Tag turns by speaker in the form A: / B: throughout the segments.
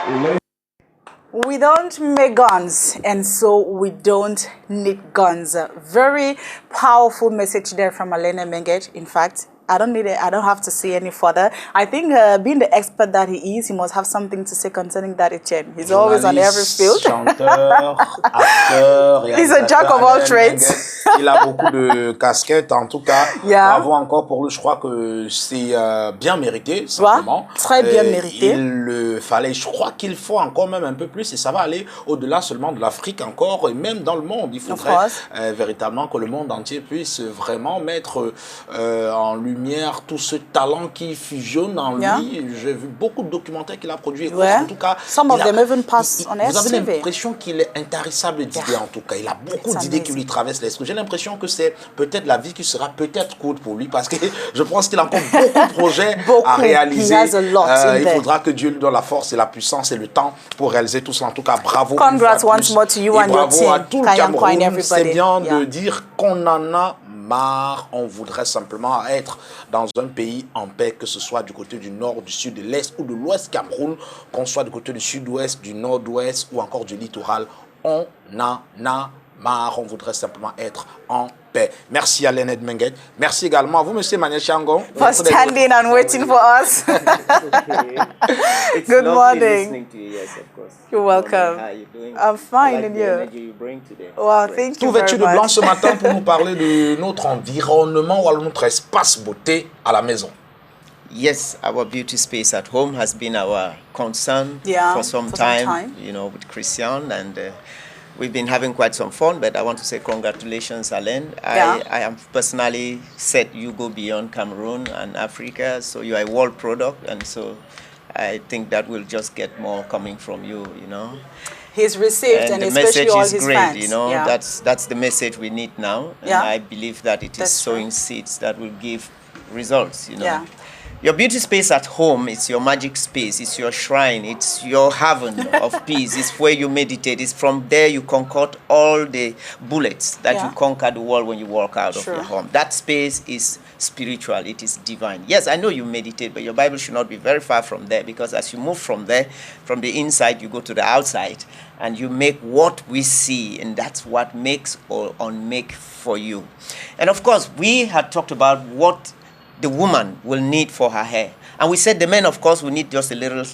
A: We don't make guns, and so we don't need guns. Very powerful message there from Alena Menget. In fact, I don't need it. I don't have to say any further. I think being the expert that he is, he must have something to say concerning that Etienne. He's always on every field.
B: Chanteur, acteur,
A: He's a jack of all trades.
B: Il a beaucoup de casquettes, en tout cas.
A: Yeah.
B: Bravo encore pour lui. Je crois que c'est bien mérité, simplement.
A: Très bien mérité.
B: Il fallait, je crois qu'il faut encore même un peu plus, et ça va aller au-delà seulement de l'Afrique encore, et même dans le monde. Il faudrait véritablement que le monde entier puisse vraiment mettre en lumière tout ce talent qui fusionne en lui. J'ai vu beaucoup de documentaires qu'il a produits. En tout cas,
A: Some of them even pass on
B: vous avez l'impression qu'il est intarissable d'idées, en tout cas. Il a beaucoup d'idées qui lui traversent l'esprit. J'ai l'impression que c'est peut-être la vie qui sera peut-être courte pour lui, parce que je pense qu'il a encore beaucoup de projets à réaliser. Il faudra que Dieu lui donne la force et la puissance et le temps pour réaliser tout cela. En tout cas, bravo.
A: Congrats once more to you and your team.
B: Bravo à tout le Cameroun. C'est bien de dire qu'on en a marre. On voudrait simplement être dans un pays en paix, que ce soit du côté du nord, du sud, de l'est ou de l'ouest Cameroun, qu'on soit du côté du sud-ouest, du nord-ouest ou encore du littoral. On en a marre. On voudrait simplement être en paix. Merci à Leonard Menget. Merci également à vous, Monsieur Emmanuel CHIANGONG,
A: for standing and waiting for us.
C: It's
A: Good morning.
C: Listening to you, yes, of course.
A: You're welcome.
C: How are you doing?
A: I'm fine,
C: I like
A: and
C: the
A: you?
C: energy you bring today.
A: Wow,
C: Great.
A: thank you
B: Tout
A: very
B: vêtu de blanc
A: much.
B: ce matin pour nous parler de notre environnement ou alors notre espace beauté à la maison.
C: Yes, our beauty space at home has been our concern for some time, you know, with Christian, and we've been having quite some fun. But I want to say congratulations, Alain. I am personally said you go beyond Cameroon and Africa, so you are a world product, and so I think that will just get more coming from you, you know.
A: He's received, and
C: the
A: especially
C: message
A: all
C: is
A: his
C: great,
A: fans.
C: you know. That's the message we need now, and I believe that it is sowing seeds that will give results, you know. Your beauty space at home, it's your magic space, it's your shrine, it's your heaven of peace, it's where you meditate, it's from there you concoct all the bullets that you conquer the world when you walk out of your home. That space is spiritual, it is divine. Yes, I know you meditate, but your Bible should not be very far from there, because as you move from there, from the inside, you go to the outside, and you make what we see, and that's what makes or unmake for you. And of course, we had talked about what the woman will need for her hair. And we said the men, of course, will need just a little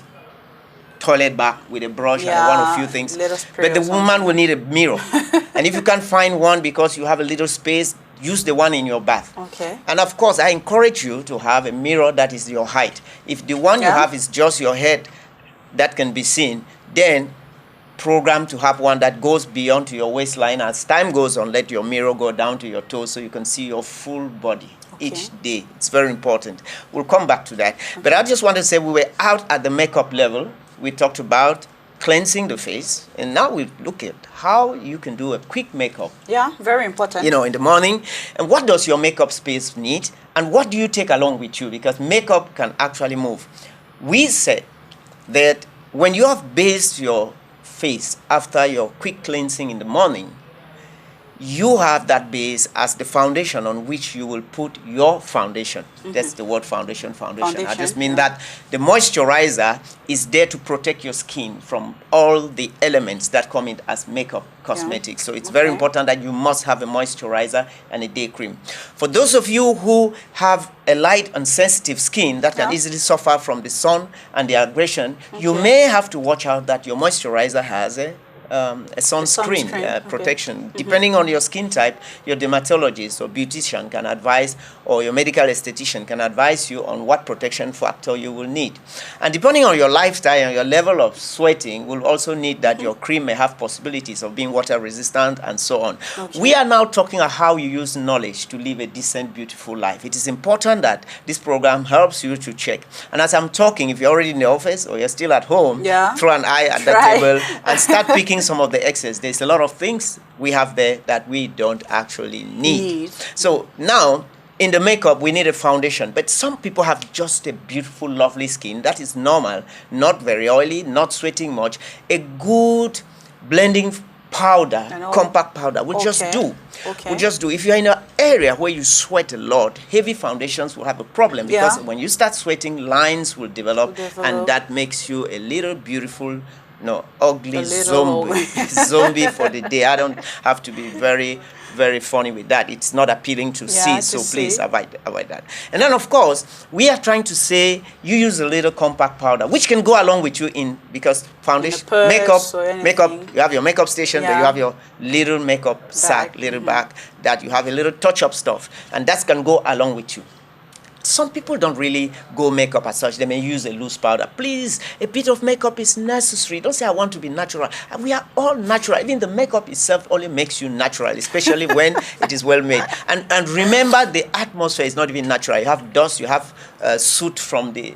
C: toilet bag with a brush and one or few things. But the woman will need a mirror. And if you can't find one because you have a little space, use the one in your bath.
A: Okay.
C: And of course, I encourage you to have a mirror that is your height. If the one you have is just your head that can be seen, then program to have one that goes beyond to your waistline. As time goes on, let your mirror go down to your toes so you can see your full body each day. It's very important. We'll come back to that. But I just want to say we were out at the makeup level. We talked about cleansing the face, and now we look at how you can do a quick makeup.
A: Yeah, very important.
C: You know, in the morning. And what does your makeup space need? And what do you take along with you? Because makeup can actually move. We said that when you have bathed your face after your quick cleansing in the morning, you have that base as the foundation on which you will put your foundation. That's the word foundation. I just mean that the moisturizer is there to protect your skin from all the elements that come in as makeup cosmetics. So it's very important that you must have a moisturizer and a day cream. For those of you who have a light and sensitive skin that can easily suffer from the sun and the aggression, you may have to watch out that your moisturizer has a sunscreen protection. Depending on your skin type, your dermatologist or beautician can advise, or your medical esthetician can advise you on what protection factor you will need. And depending on your lifestyle and your level of sweating, will also need that your cream may have possibilities of being water resistant and so on. We are now talking about how you use knowledge to live a decent, beautiful life. It is important that this program helps you to check. And as I'm talking, if you're already in the office or you're still at home, throw an eye at the table and start picking some of the excess. There's a lot of things we have there that we don't actually need. So now, in the makeup, we need a foundation. But some people have just a beautiful, lovely skin. That is normal. Not very oily, not sweating much. A good blending powder, compact powder, will just do. Will just do. If you're in an area where you sweat a lot, heavy foundations will have a problem because when you start sweating, lines will develop, and that makes you a little beautiful, no, ugly zombie. Zombie for the day. I don't have to be very funny with that. It's not appealing to see, so please avoid that. And then, of course, we are trying to say you use a little compact powder, which can go along with you because foundation, makeup, you have your makeup station, but you have your little makeup sack, little bag that you have a little touch-up stuff, and that can go along with you. Some people don't really go makeup as such. They may use a loose powder. Please, a bit of makeup is necessary. Don't say, I want to be natural. We are all natural. Even the makeup itself only makes you natural, especially when it is well made. And remember, the atmosphere is not even natural. You have dust, you have soot from the,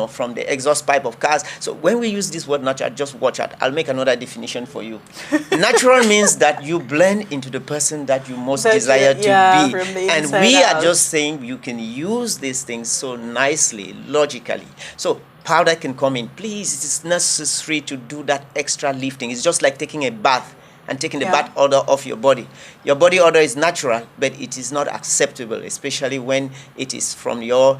C: from the exhaust pipe of cars. So when we use this word natural, just watch out. I'll make another definition for you. Natural means that you blend into the person that you most desire to be. And we are just saying you can use these things so nicely, logically. So powder can come in. Please, it is necessary to do that extra lifting. It's just like taking a bath and taking the bath odor off your body. Your body odor is natural, but it is not acceptable, especially when it is from your,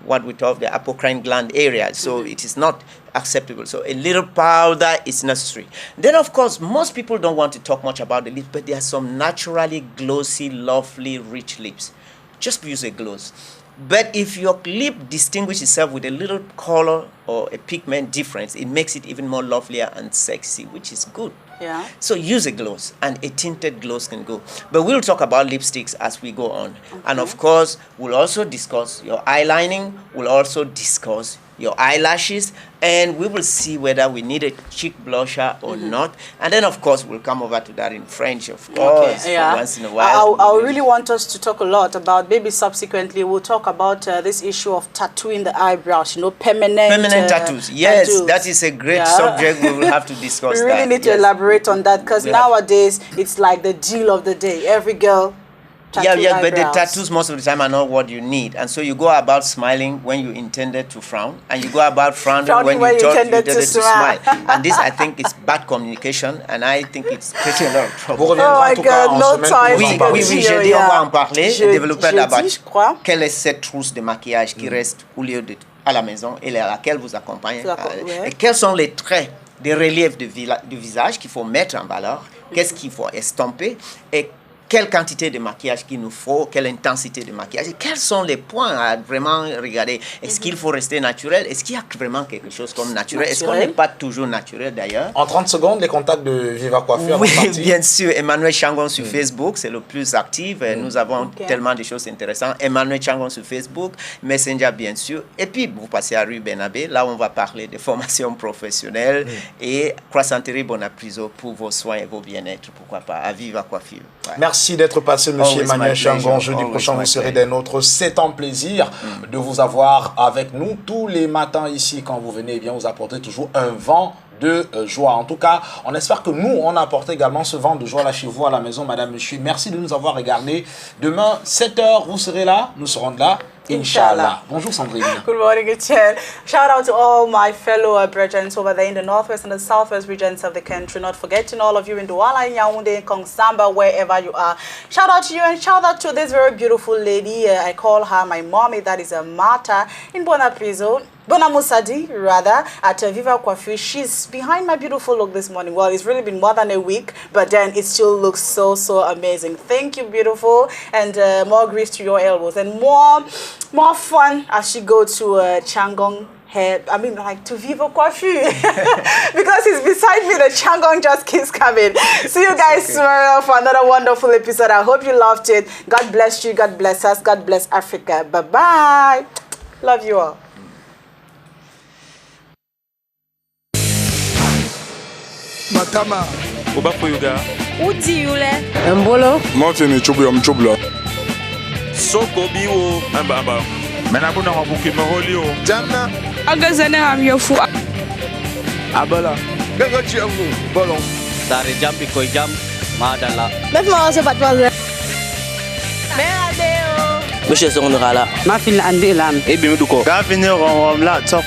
C: what we call the apocrine gland area. So it is not acceptable. So a little powder is necessary. Then, of course, most people don't want to talk much about the lips, but there are some naturally glossy, lovely, rich lips. Just use a gloss. But if your lip distinguishes itself with a little color or a pigment difference, it makes it even more lovelier and sexy, which is good.
A: Yeah.
C: So use a gloss, and a tinted gloss can go. But we'll talk about lipsticks as we go on. And of course, we'll also discuss your eyelining. We'll also discuss your eyelashes, and we will see whether we need a cheek blusher or not. And then, of course, we'll come over to that in French, of course, once in a while.
A: I really want us to talk a lot about, maybe subsequently, we'll talk about this issue of tattooing the eyebrows, permanent
C: tattoos. Yes, tattoos. That is a great subject. We will have to discuss that.
A: We really need to elaborate on that, because nowadays, it's like the deal of the day. Every girl, but
C: the tattoos most of the time are not what you need, and so you go about smiling when you intended to frown, and you go about frowning when you thought you intended to smile. And this, I think, is bad communication, and I think it's creating a lot of trouble.
A: Oh my God, no time.
C: Oui, j'ai dit, on va en parler. Développer d'abord. Quelle est cette trousse de maquillage qui reste au lieu de à la maison et à laquelle vous accompagnez? Et quels sont les traits de relief du visage qu'il faut mettre en valeur? Qu'est-ce qu'il faut estomper? Et quelle quantité de maquillage qu'il nous faut, quelle intensité de maquillage, et quels sont les points à vraiment regarder. Est-ce qu'il faut rester naturel? Est-ce qu'il y a vraiment quelque chose comme naturel? Est-ce qu'on n'est pas toujours naturel d'ailleurs?
B: En 30 secondes, les contacts de Viva Coiffure.
C: Oui, bien sûr. Emmanuel Chiangong sur Facebook, c'est le plus actif. Nous avons tellement de choses intéressantes. Emmanuel Chiangong sur Facebook, Messenger bien sûr. Et puis, vous passez à rue Benabé, là on va parler de formation professionnelle et croissanterie Bonapriso pour vos soins et vos bien-être, pourquoi pas, à Viva Coiffure. Ouais.
B: Merci d'être passé, monsieur Emmanuel Chiangong. Jeudi prochain, vous serez des nôtres. C'est un plaisir de vous avoir avec nous tous les matins ici. Quand vous venez, bien, vous apportez toujours un vent de joie. En tout cas, on espère que nous, on apporte également ce vent de joie là chez vous à la maison, madame, monsieur. Merci de nous avoir regardés. Demain, 7h, vous serez là. Nous serons là. Inshallah. Bonjour Sandrine.
A: Good morning, Etienne. Shout out to all my fellow brethren over there in the northwest and the southwest regions of the country. Not forgetting all of you in Douala, Yaoundé, Kongsamba, wherever you are. Shout out to you, and shout out to this very beautiful lady. I call her my mommy. That is a Martha in Bonapriso. Bonamusadi, rather, at Viva Coiffure. She's behind my beautiful look this morning. Well, it's really been more than a week, but then it still looks so amazing. Thank you, beautiful, and more grease to your elbows, and more fun as you go to Chiangong. To Viva Coiffure. Because he's beside me, the Chiangong just keeps coming. See you guys tomorrow for another wonderful episode. I hope you loved it. God bless you. God bless us. God bless Africa. Bye-bye. Love you all.
D: Matama.
E: Oba Poyuga.
F: Uti yule.
D: Mbolo. Mountain chubula.
E: Soko biwo amba. Menabuna wabuki maholio.
D: Jana.
F: Agazane hamyofu.
D: Abala. Gaga chiangu. Bolon.
G: Dari jam pikoi jam madala.
F: Bef ma se patwaze.
G: Monsieur Songolala.
F: Ma fil andi lan.
G: Ebi muduko.
E: Gavinyo la top.